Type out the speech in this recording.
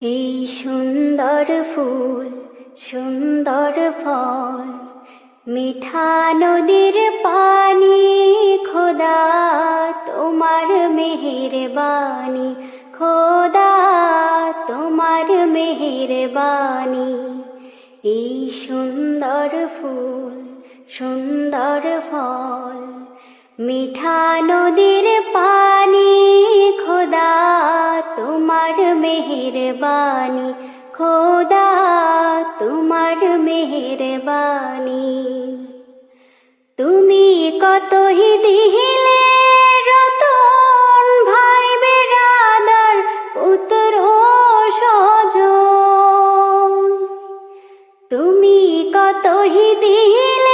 এই সুন্দর ফুল সুন্দর ফল, মিঠা নদীর পানি, খোদা তোমার মেহেরবানি, খোদা তোমার মেহেরবানি। এই সুন্দর ফুল সুন্দর ফল, মিঠা নদীর পানি, খোদা তোমার মেহেরবানি, খোদা তোমার মেহেরবানি। তুমি কতই দিলে রতন, ভাই বেরাদার পুত্র স্বজন, তুমি কতই দিলে